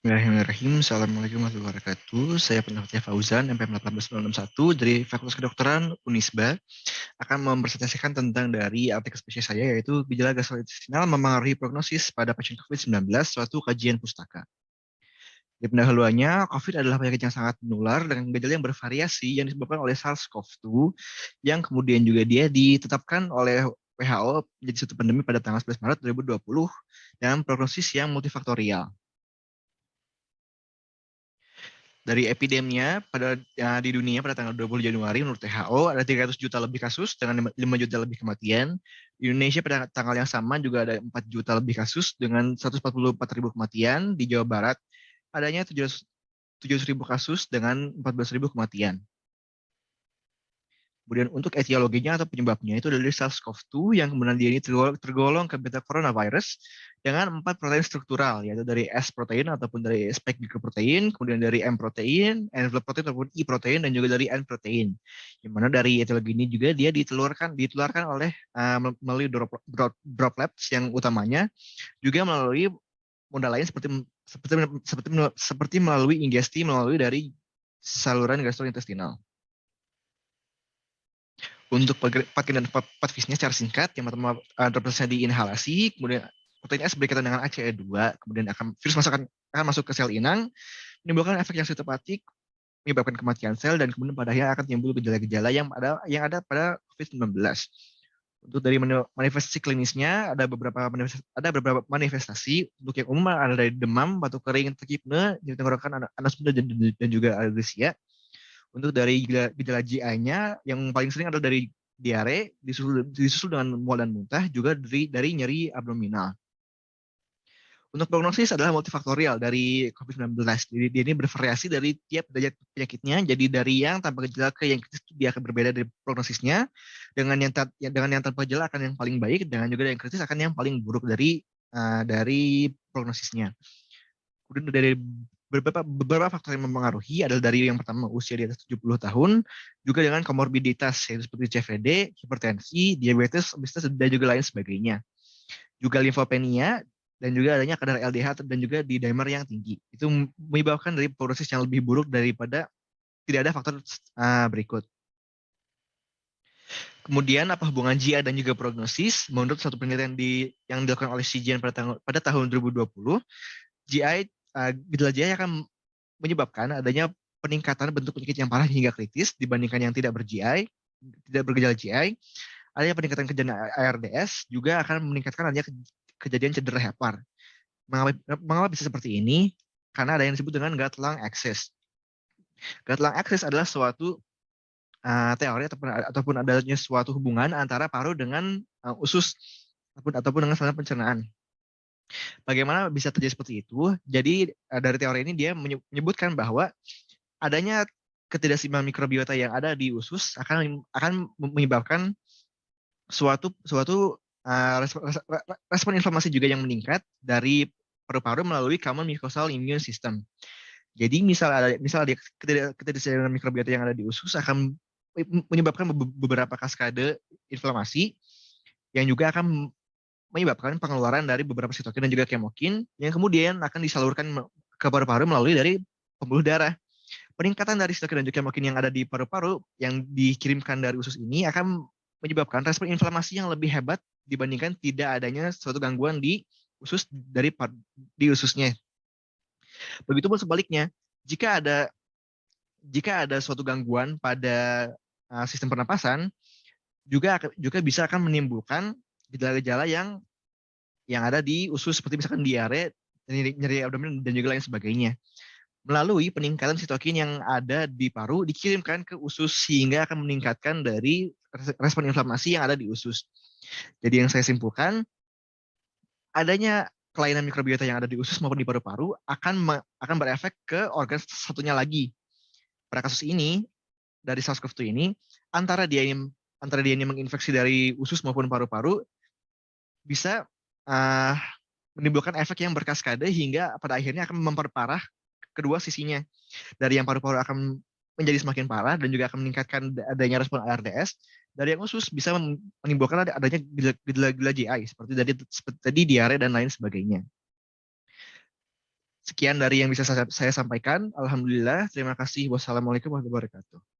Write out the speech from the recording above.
Bismillahirrahmanirrahim. Assalamualaikum warahmatullahi wabarakatuh. Saya Peneliti Fauzan, MPM 18961 dari Fakultas Kedokteran Unisba akan mempresentasikan tentang dari artikel spesies saya yaitu gejala gastrointestinal memengaruhi prognosis pada pasien COVID-19 suatu kajian pustaka. Di pendahuluannya, COVID adalah penyakit yang sangat menular dengan gejala yang bervariasi yang disebabkan oleh SARS-CoV-2 yang kemudian juga dia ditetapkan oleh WHO menjadi suatu pandemi pada tanggal 11 Maret 2020 dengan prognosis yang multifaktorial. Dari epideminya di dunia pada tanggal 20 Januari menurut WHO ada 300 juta lebih kasus dengan 5 juta lebih kematian. Di Indonesia pada tanggal yang sama juga ada 4 juta lebih kasus dengan 144.000 kematian. Di Jawa Barat adanya 700.000 kasus dengan 14.000 kematian. Kemudian untuk etiologinya atau penyebabnya itu dari SARS-CoV-2 yang kemudian dia ini tergolong ke beta coronavirus dengan 4 protein struktural, yaitu dari S protein ataupun dari spike glycoprotein, kemudian dari M protein, envelope protein ataupun E protein, dan juga dari N protein. Yang mana dari etiologi ini juga dia ditularkan oleh melalui droplets yang utamanya, juga melalui modal lain seperti melalui ingesti melalui dari saluran gastrointestinal. Untuk patkin dan patfisnya secara singkat, yang pertama representasi di inhalasi, kemudian protein S berkaitan dengan ACE2, kemudian virus akan masuk ke sel inang, menimbulkan efek yang sitopatik, menyebabkan kematian sel, dan kemudian pada akhirnya akan timbul gejala-gejala yang ada pada COVID-19. Untuk dari manifestasi klinisnya ada beberapa manifestasi. Untuk yang umum ada dari demam, batuk kering, tekipne, nyeri tenggorokan, anosmia dan juga agresia. Untuk dari gejala GI-nya yang paling sering adalah dari diare, disusul dengan mual dan muntah, juga dari nyeri abdominal. Untuk prognosis adalah multifaktorial dari COVID-19. Jadi dia ini bervariasi dari tiap derajat penyakitnya. Jadi dari yang tanpa gejala ke yang kritis dia akan berbeda dari prognosisnya. Dengan yang tanpa gejala akan yang paling baik, dengan juga yang kritis akan yang paling buruk dari prognosisnya. Kemudian dari beberapa faktor yang mempengaruhi adalah dari yang pertama usia di atas 70 tahun, juga dengan komorbiditas yaitu seperti CVD, hipertensi, diabetes, obesitas, dan juga lain sebagainya. Juga limfopenia, dan juga adanya kadar LDH dan juga D-dimer yang tinggi. Itu menyebabkan dari prognosis yang lebih buruk daripada tidak ada faktor berikut. Kemudian apa hubungan GI dan juga prognosis? Menurut satu penelitian yang dilakukan oleh CGN pada tahun 2020, gejala GI akan menyebabkan adanya peningkatan bentuk penyakit yang parah hingga kritis dibandingkan yang tidak bergejala GI. Adanya peningkatan kejadian ARDS juga akan meningkatkan adanya kejadian cedera hepar. Mengapa bisa seperti ini? Karena ada yang disebut dengan gut-lung axis. Gut-lung axis adalah suatu teori ataupun adanya suatu hubungan antara paru dengan usus ataupun dengan saluran pencernaan. Bagaimana bisa terjadi seperti itu? Jadi dari teori ini dia menyebutkan bahwa adanya ketidakseimbangan mikrobiota yang ada di usus akan menyebabkan suatu respon inflamasi juga yang meningkat dari paru-paru melalui common mucosal immune system. Jadi misal ada ketidakseimbangan mikrobiota yang ada di usus akan menyebabkan beberapa kaskade inflamasi yang juga akan menyebabkan pengeluaran dari beberapa sitokin dan juga kemokin yang kemudian akan disalurkan ke paru-paru melalui dari pembuluh darah. Peningkatan dari sitokin dan juga kemokin yang ada di paru-paru yang dikirimkan dari usus ini akan menyebabkan respon inflamasi yang lebih hebat dibandingkan tidak adanya suatu gangguan di ususnya. Begitupun sebaliknya, jika ada suatu gangguan pada sistem pernapasan, juga bisa akan menimbulkan gejala-gejala yang ada di usus seperti misalkan diare, nyeri abdomen dan juga lain sebagainya. Melalui peningkatan sitokin yang ada di paru dikirimkan ke usus sehingga akan meningkatkan dari respon inflamasi yang ada di usus. Jadi yang saya simpulkan, adanya kelainan mikrobiota yang ada di usus maupun di paru-paru akan berefek ke organ satunya lagi. Pada kasus ini, dari SARS-CoV-2 ini, antara dia ini menginfeksi dari usus maupun paru-paru, bisa menimbulkan efek yang berkaskade hingga pada akhirnya akan memperparah kedua sisinya. Dari yang paru-paru akan menjadi semakin parah dan juga akan meningkatkan adanya respon ARDS. Dari yang usus bisa menimbulkan adanya gejala GI seperti tadi diare dan lain sebagainya. Sekian dari yang bisa saya sampaikan. Alhamdulillah. Terima kasih. Wassalamualaikum warahmatullahi wabarakatuh.